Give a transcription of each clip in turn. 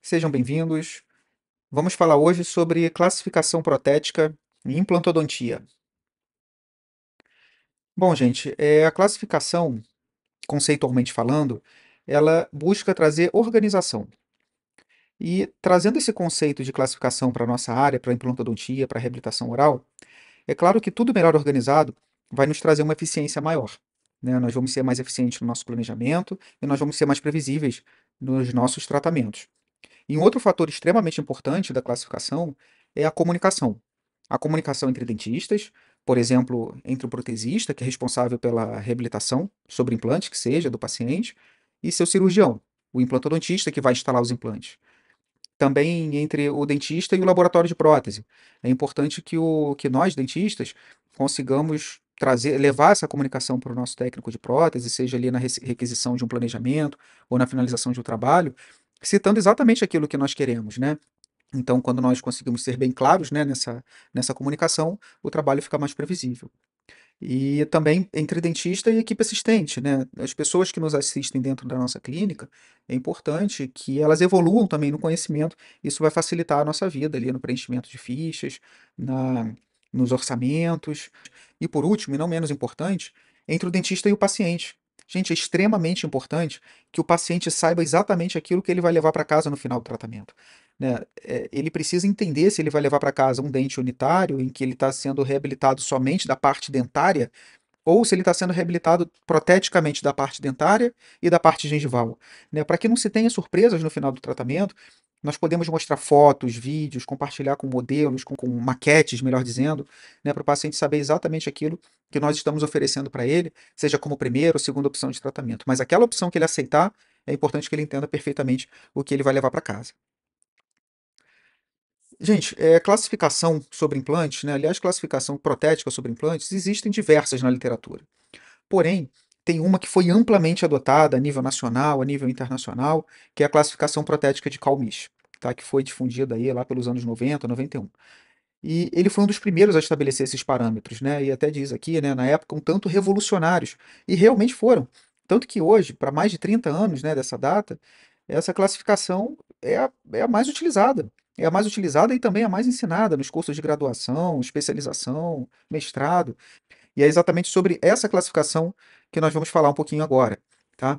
Sejam bem-vindos. Vamos falar hoje sobre classificação protética e implantodontia. Bom, gente, a classificação, conceitualmente falando, ela busca trazer organização. E trazendo esse conceito de classificação para a nossa área, para a implantodontia, para a reabilitação oral, é claro que tudo melhor organizado vai nos trazer uma eficiência maior, né? Nós vamos ser mais eficientes no nosso planejamento e nós vamos ser mais previsíveis nos nossos tratamentos. E um outro fator extremamente importante da classificação é a comunicação. A comunicação entre dentistas, por exemplo, entre o protesista, que é responsável pela reabilitação sobre implante, que seja, do paciente, e seu cirurgião, o implantodontista, que vai instalar os implantes. Também entre o dentista e o laboratório de prótese. É importante que nós, dentistas, consigamos levar essa comunicação para o nosso técnico de prótese, seja ali na requisição de um planejamento ou na finalização de um trabalho, citando exatamente aquilo que nós queremos, né? Então, quando nós conseguimos ser bem claros, né, nessa comunicação, o trabalho fica mais previsível. E também entre dentista e equipe assistente, né? As pessoas que nos assistem dentro da nossa clínica, é importante que elas evoluam também no conhecimento. Isso vai facilitar a nossa vida ali no preenchimento de fichas, na, nos orçamentos. E por último, e não menos importante, entre o dentista e o paciente. Gente, é extremamente importante que o paciente saiba exatamente aquilo que ele vai levar para casa no final do tratamento, né? Ele precisa entender se ele vai levar para casa um dente unitário, em que ele está sendo reabilitado somente da parte dentária, ou se ele está sendo reabilitado proteticamente da parte dentária e da parte gengival, né? Para que não se tenha surpresas no final do tratamento, nós podemos mostrar fotos, vídeos, compartilhar com modelos, com maquetes, melhor dizendo, né? Para o paciente saber exatamente aquilo que nós estamos oferecendo para ele, seja como primeira ou segunda opção de tratamento. Mas aquela opção que ele aceitar, é importante que ele entenda perfeitamente o que ele vai levar para casa. Gente, classificação sobre implantes, né? Aliás, classificação protética sobre implantes, existem diversas na literatura. Porém, tem uma que foi amplamente adotada a nível nacional, a nível internacional, que é a classificação protética de Calmis, tá? Que foi difundida aí lá pelos anos 90, 91. E ele foi um dos primeiros a estabelecer esses parâmetros, né? E até diz aqui, né, na época, um tanto revolucionários. E realmente foram. Tanto que hoje, para mais de 30 anos, né, dessa data, essa classificação é a mais utilizada. É a mais utilizada e também a mais ensinada nos cursos de graduação, especialização, mestrado. E é exatamente sobre essa classificação que nós vamos falar um pouquinho agora, tá?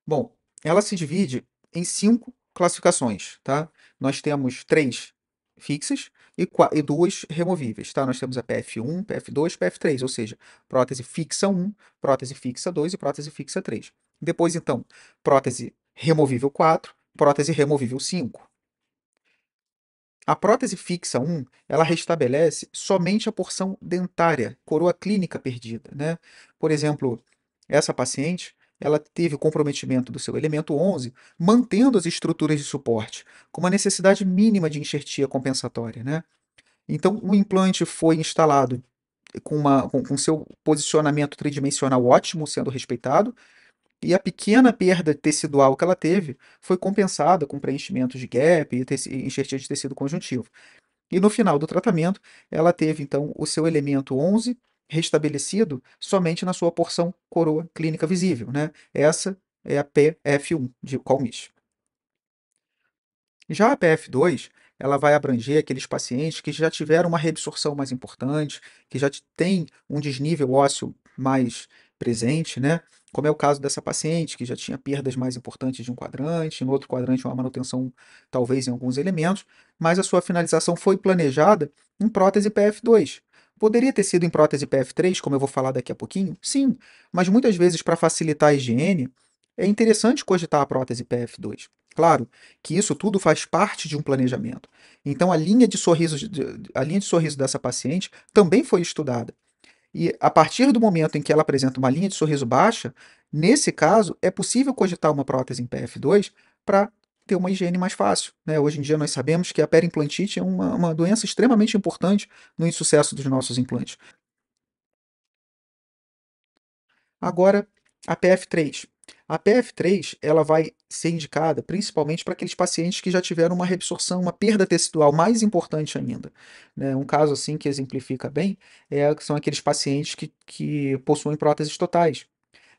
Bom, ela se divide em 5 classificações, tá? Nós temos 3 fixas e 2 removíveis, tá? Nós temos a PF1, PF2, PF3, ou seja, prótese fixa 1, prótese fixa 2 e prótese fixa 3. Depois, então, prótese removível 4, prótese removível 5. A prótese fixa 1, ela restabelece somente a porção dentária, coroa clínica perdida, né? Por exemplo, essa paciente, ela teve o comprometimento do seu elemento 11, mantendo as estruturas de suporte, com uma necessidade mínima de enxertia compensatória, né? Então, o implante foi instalado com seu posicionamento tridimensional ótimo sendo respeitado, e a pequena perda tecidual que ela teve foi compensada com preenchimento de gap e enxertia de tecido conjuntivo. E no final do tratamento, ela teve então o seu elemento 11 restabelecido somente na sua porção coroa clínica visível, né? Essa é a PF1 de Colmich. Já a PF2, ela vai abranger aqueles pacientes que já tiveram uma reabsorção mais importante, que já têm um desnível ósseo mais presente, né? Como é o caso dessa paciente, que já tinha perdas mais importantes de um quadrante, no outro quadrante uma manutenção talvez em alguns elementos, mas a sua finalização foi planejada em prótese PF2. Poderia ter sido em prótese PF3, como eu vou falar daqui a pouquinho? Sim, mas muitas vezes para facilitar a higiene, é interessante cogitar a prótese PF2. Claro, que isso tudo faz parte de um planejamento. Então, a linha de sorriso dessa paciente também foi estudada. E a partir do momento em que ela apresenta uma linha de sorriso baixa, nesse caso, é possível cogitar uma prótese em PF2 para ter uma higiene mais fácil, né? Hoje em dia nós sabemos que a periimplantite é uma doença extremamente importante no insucesso dos nossos implantes. Agora, a PF3. A PF3 ela vai ser indicada principalmente para aqueles pacientes que já tiveram uma reabsorção, uma perda tecidual mais importante ainda, né? Um caso assim que exemplifica bem são aqueles pacientes que possuem próteses totais.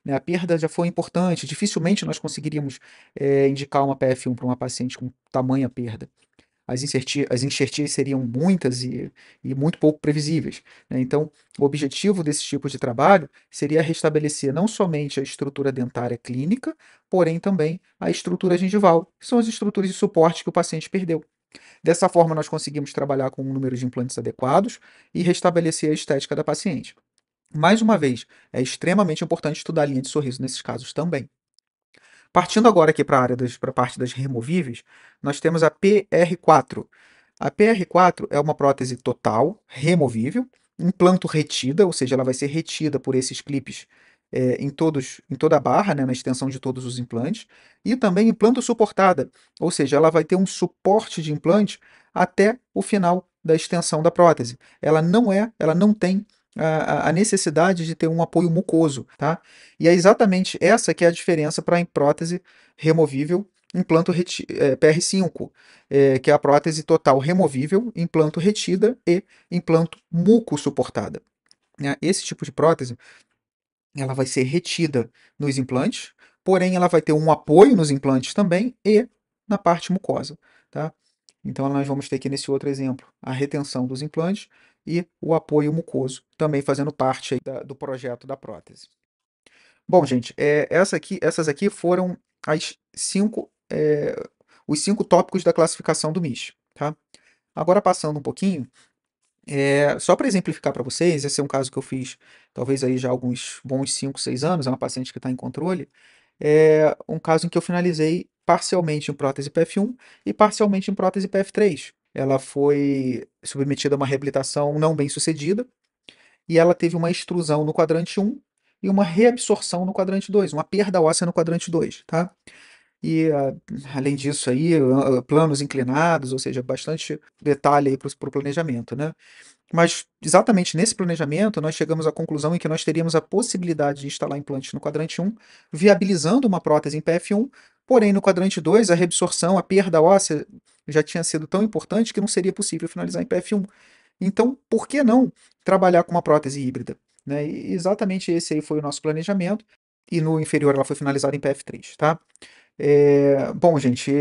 né? A perda já foi importante, dificilmente nós conseguiríamos indicar uma PF1 para uma paciente com tamanha perda. As enxertias seriam muitas e muito pouco previsíveis, né? Então, o objetivo desse tipo de trabalho seria restabelecer não somente a estrutura dentária clínica, porém também a estrutura gengival, que são as estruturas de suporte que o paciente perdeu. Dessa forma, nós conseguimos trabalhar com um número de implantes adequados e restabelecer a estética da paciente. Mais uma vez, é extremamente importante estudar a linha de sorriso nesses casos também. Partindo agora aqui para a parte das removíveis, nós temos a PR4. A PR4 é uma prótese total, removível, implanto retida, ou seja, ela vai ser retida por esses clipes em toda a barra, né, na extensão de todos os implantes, e também implanto suportada, ou seja, ela vai ter um suporte de implante até o final da extensão da prótese. Ela não tem a necessidade de ter um apoio mucoso, tá? E é exatamente essa que é a diferença para a prótese removível PR5, que é a prótese total removível, implanto retida e implanto muco suportada, né? Esse tipo de prótese ela vai ser retida nos implantes, porém ela vai ter um apoio nos implantes também e na parte mucosa, tá? Então nós vamos ter aqui nesse outro exemplo a retenção dos implantes e o apoio mucoso, também fazendo parte aí do projeto da prótese. Bom, gente, essas aqui foram as os 5 tópicos da classificação do MIS, tá? Agora passando um pouquinho, só para exemplificar para vocês, esse é um caso que eu fiz talvez aí já há alguns bons 5, 6 anos, é uma paciente que está em controle, é um caso em que eu finalizei parcialmente em prótese PF1 e parcialmente em prótese PF3. Ela foi submetida a uma reabilitação não bem sucedida, e ela teve uma extrusão no quadrante 1 e uma reabsorção no quadrante 2, uma perda óssea no quadrante 2, tá? E além disso aí, planos inclinados, ou seja, bastante detalhe aí para o planejamento, né? Mas exatamente nesse planejamento, nós chegamos à conclusão em que nós teríamos a possibilidade de instalar implantes no quadrante 1, viabilizando uma prótese em PF1, porém no quadrante 2, a reabsorção, a perda óssea já tinha sido tão importante que não seria possível finalizar em PF1. Então, por que não trabalhar com uma prótese híbrida? Né? E exatamente esse aí foi o nosso planejamento, e no inferior ela foi finalizada em PF3, tá? Bom, gente,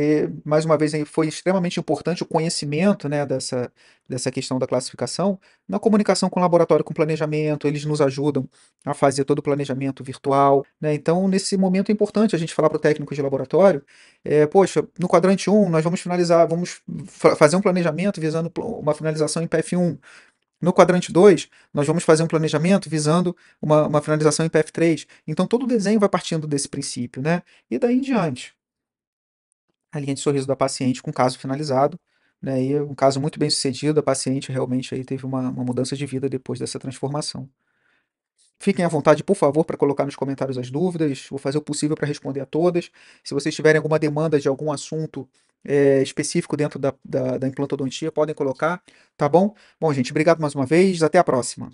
mais uma vez aí foi extremamente importante o conhecimento, né, dessa questão da classificação na comunicação com o laboratório, com planejamento, eles nos ajudam a fazer todo o planejamento virtual, né? Então, nesse momento é importante a gente falar para o técnico de laboratório, poxa, no quadrante 1 nós vamos finalizar, vamos fazer um planejamento visando uma finalização em PF1. No quadrante 2, nós vamos fazer um planejamento visando uma finalização em PF3. Então, todo o desenho vai partindo desse princípio, né? E daí em diante, a linha de sorriso da paciente com o caso finalizado, né? E um caso muito bem sucedido, a paciente realmente aí teve uma mudança de vida depois dessa transformação. Fiquem à vontade, por favor, para colocar nos comentários as dúvidas. Vou fazer o possível para responder a todas. Se vocês tiverem alguma demanda de algum assunto específico dentro da implantodontia, podem colocar, tá bom? Bom, gente, obrigado mais uma vez. Até a próxima.